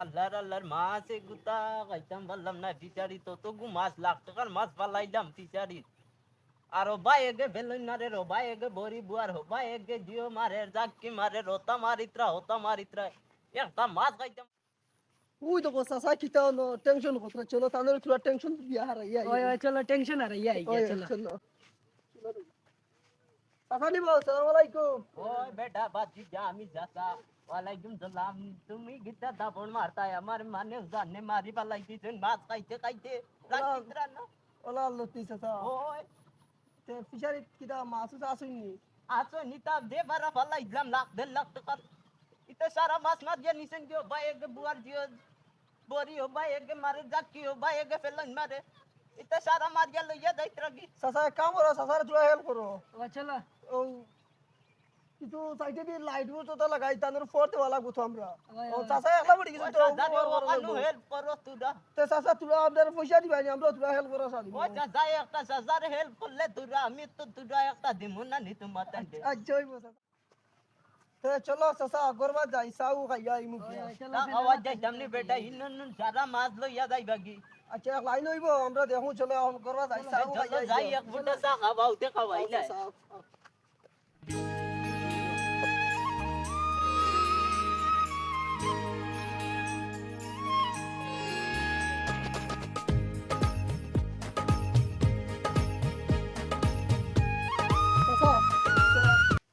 আল্লাহর আল্লাহর মাছ গুতা খাইতাম পারলাম না ফিচারি তো মাছ লাখ টাকার মাছ পালাইলাম ফিচারি আর ভাই এগে বেলুন না রে ভাই এগে বড়ি বুয়ার হো ভাই এগে জিও মারে জাকি মারে হতা মারিত্রা একটা মাছ খাইতাম ওই তো চাচা কিতা হলো টেনশন কথা চলো তাহলে তোরা টেনশন দিয়া হারাই ওই ওই চলো টেনশন আর ইয়া ওই চলো চলো চাচা নিব আসসালামু আলাইকুম ওই বেটা বাজি যা আমি যাতা ওয়ালাইকুম সালাম তুমি গিতা দাবন মারতাই আমার মানে জানে মারি পালাই দিছেন মাছ খাইতে খাইতে রাখিত্রা না ওলা লতি চাচা ওই তে ফিশারি কিতা মাছ আসেনি আছো নিতা দে বারা পালাইলাম লাখ দেড় লাখ টাকা ইতে সারা মাছ মাছ গিয়ে নিছেন কি ভাই এগে বুয়ার জিও বড়ি ও ভাই এগে মারে জাকি ও ভাই এগে ফেলন মারে ইতে সারা মাছ গিয়ে লইয়া যাইত্রা কি চাচা কাম করো চাচারে তোরা হেল্প করো ও চলো ও কিছু সাইডে দিয়ে লাইট গুলো তো লাগাই তাদের ফোরতে ওয়ালা গুতো আমরা ওই, ও ওই। চাচা একলা বড়ি কিছু তো জানে ওখানে হেল্প করো তুরা তে চাচা তোরা আপনার পয়সা দিবানি আমরা তোরা হেল্প করো সাদি ও চাচা একটা চাচার হেল্প করলে তুরা আমি তো তুরা একটা দিমু না নি তোমার তান্ডে আচ্ছা হইব চাচা তে চলো চাচা গরবা যাই সাউ খাইয়া ইমু ওই ওই চলো না খাওয়া যাইতাম নি বেটা ইন্ন সারা মাছ লইয়া যাইবা কি আচ্ছা এক লাইন হইব আমরা দেখো চলো এখন গরবা যাই সাউ চলো খাইয়া যাই এক ফুটা চা খাওয়াইতে খাওয়াইলে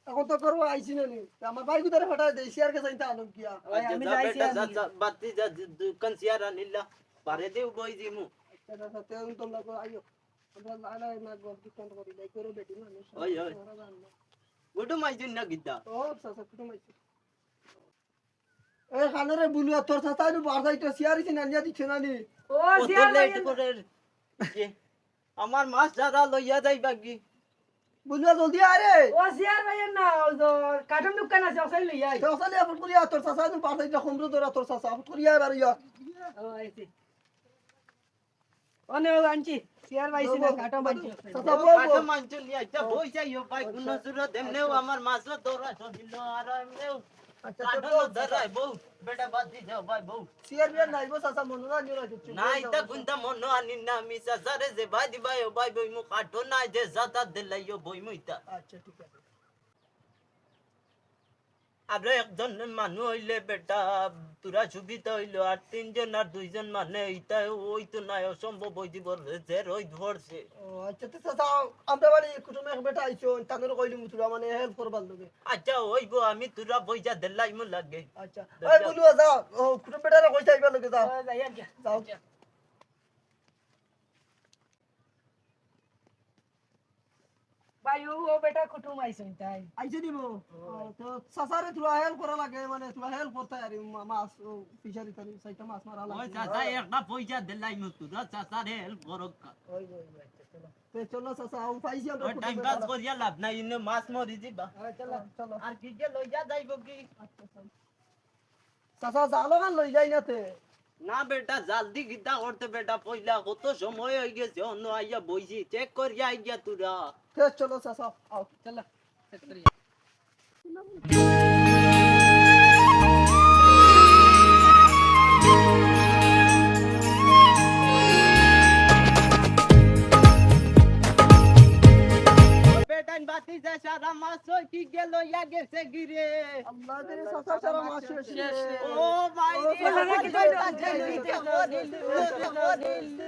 এখন তো করবো আইসি না নি আমার ভাই কোথায় হঠাৎ দেই শেয়ার কে চাইতে আলম কিয়া ওই আমি যাইছি বেটা বাতি যা দোকান সিয়ারা নিলা পারে দেও বই দিমু এটা সাথে তোমরা কো আইও আমরা লালা না গো দোকান করি লাই করে বেটি না ওই ওই গুডু মাইজুন না গিতা ও সাসা কুটো মাইছি এ খানরে বুলুয়া তোর সাথে নু বার যাইতো শেয়ার ইছি না নিয়া দিছ না নি ও ও তো সিয়ার লেট করে আমার মাছ যারা লইয়া যাইবা কি বুলুয়া জলদি আরে ও সিয়ার ভাইয়ের না ও তো কার্টুন দোকান আছে ওখানে লই আই তো সালে আপন করিয়া তোর সাথে নু বার যাইতো খমরো তোরা তোর সাথে আপন করিয়া এবার ইয়া ও আইছি ওনে ও আনছি সিয়ার ভাই সিনা কার্টুন বানছি সাসা কাটা বল মানছো নিয়া যা বই যাইও ভাই কোন সুরত এমনেও আমার মাছ দৌড়া দিল আর এমনেও আচ্ছা কাটা তো ধরাই বউ বেটা বাদি যাও ভাই বউ শেয়ার বিয়ার নাইবো সাসা মনো না নিও রাখছি না ইতা গুন্তা মনো আনি না মিসা সারে যে ভাই দি ভাই ও ভাই বই মু কাটো না যে জাতা দিলাইও বই মু ইতা আচ্ছা ঠিক আছে আর একজন মানুষ হইলে বেটা তোরা সুবিধা হইলো আর তিনজন আর দুইজন মানে ইতা ওই তো নাই অসম্ভব হই দিব যে রই ধরছে ও আচ্ছা তো সাসা আমরা বাড়ি কুটুমে এক বেটা আইছো তাদের কইলি মুতুরা মানে হেল্প করবার লগে আচ্ছা ওইব আমি তোরা বইজা দিলাই মু লাগে আচ্ছা ওই বুলুয়া যাও ও কুটুম বেটারে কইতে আইবার লগে যাও ও যাই আর যাও ভাই ও বেটা কুটুম আইছেন তাই আইছে দিব তো সাসারে তোরা হেল্প করা লাগে মানে তোরা হেল্প করতে আরে মাছ ও ফিশারি তারি সাইটা মাছ মারা ওই লাগে চাচা একটা পয়সা দিলাই মু তোরা চাচা রে হেল্প করো ওই ওই আচ্ছা চলো তো চলো সাসা ও পাইছি আমরা ওই টাইম পাস করিয়া লাভ নাই ইনে মাছ মরি দিবা চলো চলো আর কি যে লইয়া যাইব কি সাসা জালো গান লই যাই না তে না বেটা জলদি গিতা করতে বেটা পয়লা কত সময় হয়ে গেছে অন্য আইয়া বইছি চেক করিয়া আইয়া তোরা তো চলো সাসা আও চলো চেক করি বেটান বাতি যা সারা মাছ হই কি গেল ইয়া গেছে গিরে আল্লাহ রে সাসা সারা মাছ শেষ ও ভাই ও, রে ভাই, আমার কি বেটা কইতাছে? জেনে নিতে মরিল